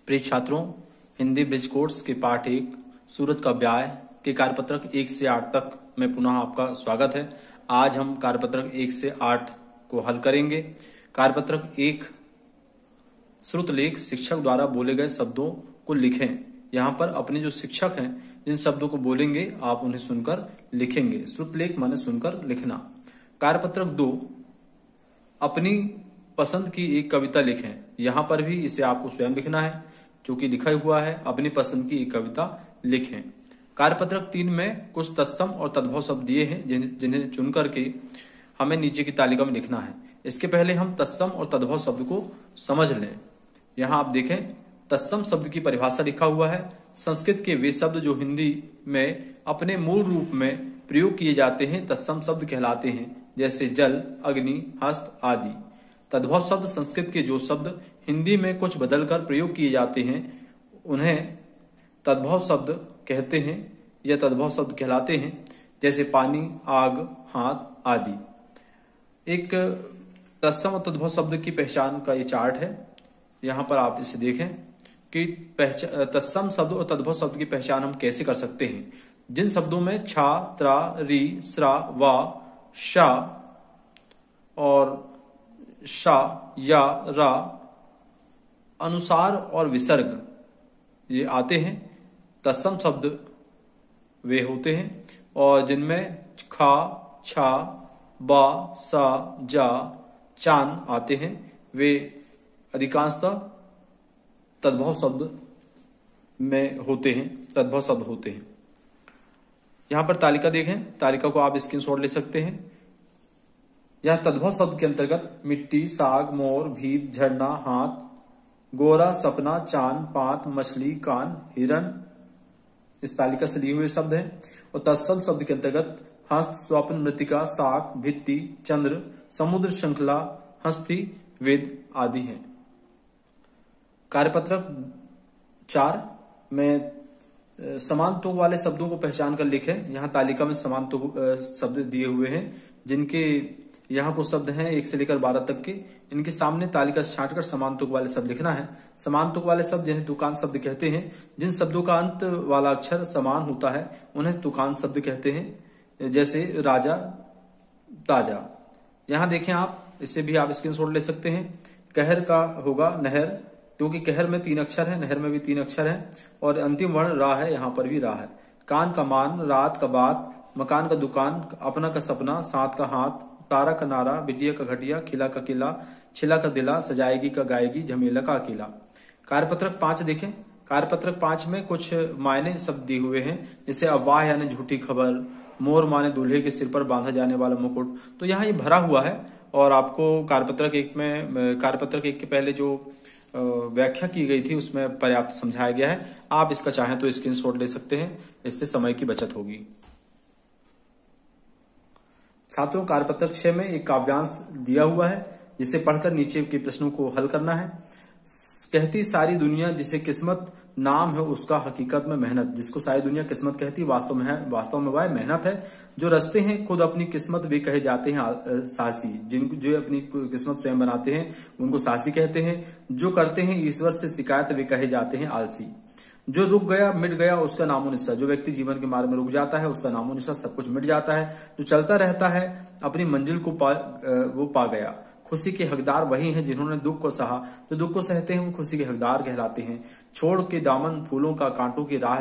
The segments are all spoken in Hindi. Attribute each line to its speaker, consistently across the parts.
Speaker 1: प्रिय छात्रों, हिंदी ब्रिज कोर्स के पाठ 1 सूरज का व्याय के कार्यपत्रक 1 से 8 तक में पुनः आपका स्वागत है। आज हम कार्यपत्रक 1 से 8 को हल करेंगे। कार्यपत्रक 1 श्रुतलेख शिक्षक द्वारा बोले गए शब्दों को लिखें। यहाँ पर अपने जो शिक्षक हैं जिन शब्दों को बोलेंगे आप उन्हें सुनकर लिखेंगे। श्रुतलेख माने सुनकर लिखना। कार्यपत्रक 2 अपनी पसंद की एक कविता लिखें। यहाँ पर भी इसे आपको स्वयं लिखना है, क्योंकि लिखा हुआ है अपनी पसंद की एक कविता लिखें। कार्यपत्रक 3 में कुछ तत्सम और तद्भव शब्द दिए हैं जिन्हें चुन करके हमें नीचे की तालिका में लिखना है। इसके पहले हम तत्सम और तद्भव शब्द को समझ लें। यहाँ आप देखें, तत्सम शब्द की परिभाषा लिखा हुआ है। संस्कृत के वे शब्द जो हिंदी में अपने मूल रूप में प्रयोग किए जाते हैं तत्सम शब्द कहलाते हैं, जैसे जल, अग्नि, हस्त आदि। तद्भव शब्द संस्कृत के जो शब्द हिंदी में कुछ बदलकर प्रयोग किए जाते हैं उन्हें तद्भव शब्द कहते हैं या तद्भव शब्द कहलाते हैं, जैसे पानी, आग, हाथ आदि। एक तत्सम और तद्भव शब्द की पहचान का ये चार्ट है। यहाँ पर आप इसे देखें कि तत्सम शब्द और तद्भव शब्द की पहचान हम कैसे कर सकते हैं। जिन शब्दों में छा, त्रा, री, स्रा, वा, शा और शा, या, रा, अनुसार और विसर्ग ये आते हैं, तत्सम शब्द वे होते हैं। और जिनमें खा, छा, बा, सा, जा, चान आते हैं, वे अधिकांशतः तद्भव शब्द में होते हैं, तद्भव शब्द होते हैं। यहां पर तालिका देखें, तालिका को आप स्क्रीनशॉट ले सकते हैं। यह तद्भव शब्द के अंतर्गत मिट्टी, साग, मोर, भीत, झरना, हाथ, गोरा, सपना, चांद, पात, मछली, कान, हिरन इस तालिका से लिए हुए शब्द हैं। और तत्सम शब्द के अंतर्गत हस्त, स्वप्न, मृतिका, शाक, भित्ति, चंद्र, समुद्र, श्रृंखला, हस्ती, वेद आदि हैं। कार्यपत्रक 4 में समान तुक वाले शब्दों को पहचान कर लिखें। यहाँ तालिका में समान तुक शब्द दिए हुए हैं, जिनके यहाँ कुछ शब्द हैं 1 से लेकर 12 तक के। इनके सामने तालिका छांटकर समान तुक वाले शब्द लिखना है। समान तुक वाले शब्द जिन्हें तुकांत शब्द कहते हैं। जिन शब्दों का अंत वाला अक्षर समान होता है उन्हें तुकांत शब्द कहते हैं, जैसे राजा, ताजा। यहाँ देखें आप, इससे भी आप स्क्रीनशॉट ले सकते हैं। कहर का होगा नहर, क्योंकि कहर में 3 अक्षर है, नहर में भी 3 अक्षर है। और अंतिम वर्ण रा है, यहाँ पर भी रा है। कान का मान, रात का बात, मकान का दुकान, अपना का सपना, साथ का हाथ, तारा का नारा, बिटिया का घटिया, खिला का किला, छिला का दिला, सजाएगी का गाएगी, झमेला का अकेला। कार्यपत्रक 5 देखें। कार्यपत्रक 5 में कुछ मायने शब्द दिए हुए हैं, जैसे अफवाह यानी झूठी खबर, मोर माने दूल्हे के सिर पर बांधा जाने वाला मुकुट। तो यहाँ ये भरा हुआ है और आपको कार्यपत्रक 1 के पहले जो व्याख्या की गई थी उसमें पर्याप्त समझाया गया है। आप इसका चाहें तो स्क्रीनशॉट ले सकते हैं, इससे समय की बचत होगी। छात्रों, कार्यपत्रक 6 में एक काव्यांश दिया हुआ है, जिसे पढ़कर नीचे के प्रश्नों को हल करना है। कहती सारी दुनिया जिसे किस्मत नाम है उसका हकीकत में मेहनत। जिसको सारी दुनिया किस्मत कहती वास्तव में वह मेहनत है। जो रचते हैं खुद अपनी किस्मत वे कहे जाते हैं साहसी। जो अपनी किस्मत स्वयं बनाते हैं उनको साहसी कहते हैं। जो करते हैं ईश्वर से शिकायत वे कहे जाते हैं आलसी। जो रुक गया मिट गया उसका नामो निशा। जो व्यक्ति जीवन के मार्ग में रुक जाता है उसका नामो निशा, सब कुछ मिट जाता है। जो चलता रहता है अपनी मंजिल को वो पा गया। खुशी के हकदार वही हैं जिन्होंने दुख को सहा। जो दुख को सहते हैं वो खुशी के हकदार कहलाते हैं। छोड़ के दामन फूलों का कांटों की राह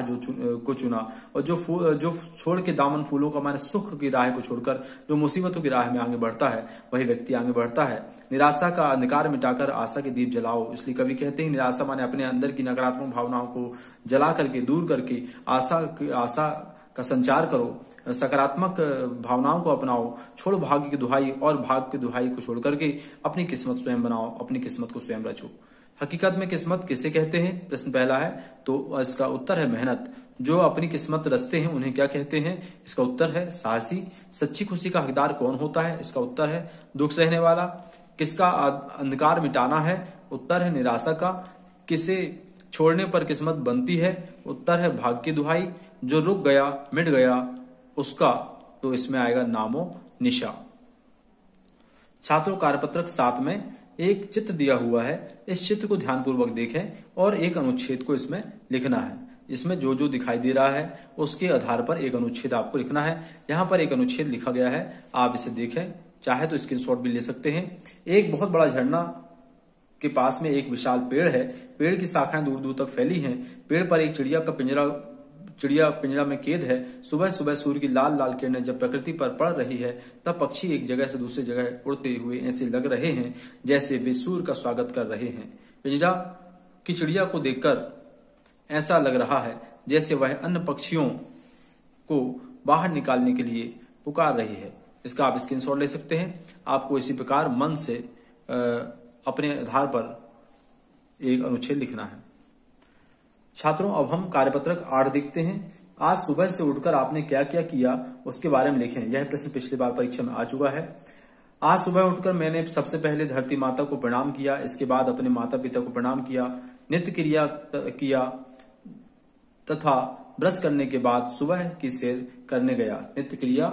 Speaker 1: को चुना। और जो छोड़ के दामन फूलों का माने सुख की राह को छोड़कर जो मुसीबतों की राह में आगे बढ़ता है वही व्यक्ति आगे बढ़ता है। निराशा का अंधकार मिटाकर आशा के दीप जलाओ। इसलिए कवि कहते हैं निराशा माने अपने अंदर की नकारात्मक भावनाओं को जला करके, दूर करके आशा का संचार करो। सकारात्मक भावनाओं को अपनाओ। छोड़ भाग्य की दुहाई और भाग्य की दुहाई को छोड़ करके अपनी किस्मत स्वयं बनाओ, अपनी किस्मत को स्वयं रचो। हकीकत में किस्मत किसे कहते हैं, प्रश्न पहला है, तो इसका उत्तर है मेहनत। जो अपनी किस्मत रचते हैं उन्हें क्या कहते हैं, इसका उत्तर है साहसी। सच्ची खुशी का हकदार कौन होता है, इसका उत्तर है दुख सहने वाला। किसका अंधकार मिटाना है, उत्तर है निराशा का। किसे छोड़ने पर किस्मत बनती है, उत्तर है भाग्य की दुहाई। जो रुक गया मिट गया उसका, तो इसमें आएगा नामो निशा। छात्रों, कार्यपत्रक 7 में एक चित्र दिया हुआ है इस चित्र को ध्यानपूर्वक देखें और एक अनुच्छेद को इसमें लिखना है। इसमें जो जो दिखाई दे रहा है उसके आधार पर एक अनुच्छेद आपको लिखना है। यहाँ पर एक अनुच्छेद लिखा गया है, आप इसे देखें, चाहे तो स्क्रीनशॉट भी ले सकते हैं। एक बहुत बड़ा झरना के पास में एक विशाल पेड़ है। पेड़ की शाखाएं दूर दूर तक फैली हैं। पेड़ पर एक चिड़िया पिंजरा में कैद है। सुबह सुबह सूर्य की लाल लाल किरणें जब प्रकृति पर पड़ रही है तब पक्षी एक जगह से दूसरी जगह उड़ते हुए ऐसे लग रहे हैं जैसे वे सूर्य का स्वागत कर रहे हैं। पिंजरा की चिड़िया को देखकर ऐसा लग रहा है जैसे वह अन्य पक्षियों को बाहर निकालने के लिए पुकार रही है। इसका आप स्क्रीनशॉट ले सकते हैं। आपको इसी प्रकार मन से अपने आधार पर एक अनुच्छेद लिखना है। छात्रों, अब हम कार्यपत्रक 8 देखते हैं। आज सुबह से उठकर आपने क्या क्या किया उसके बारे में लिखें। यह प्रश्न पिछली बार परीक्षा में आ चुका है। आज सुबह उठकर मैंने सबसे पहले धरती माता को प्रणाम किया, इसके बाद अपने माता पिता को प्रणाम किया, नित्य क्रिया किया तथा ब्रश करने के बाद सुबह की सैर करने गया। नित्य क्रिया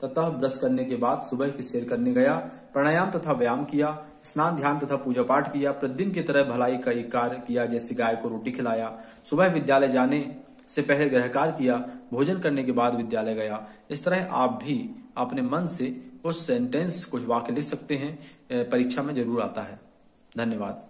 Speaker 1: तथा ब्रश करने के बाद सुबह की सैर करने गया। प्राणायाम तथा व्यायाम किया, स्नान ध्यान तथा पूजा पाठ किया, प्रतिदिन की तरह भलाई का एक कार्य किया, जैसे गाय को रोटी खिलाया। सुबह विद्यालय जाने से पहले गृह कार्य किया, भोजन करने के बाद विद्यालय गया। इस तरह आप भी अपने मन से कुछ सेंटेंस, कुछ वाक्य लिख सकते हैं, परीक्षा में जरूर आता है। धन्यवाद।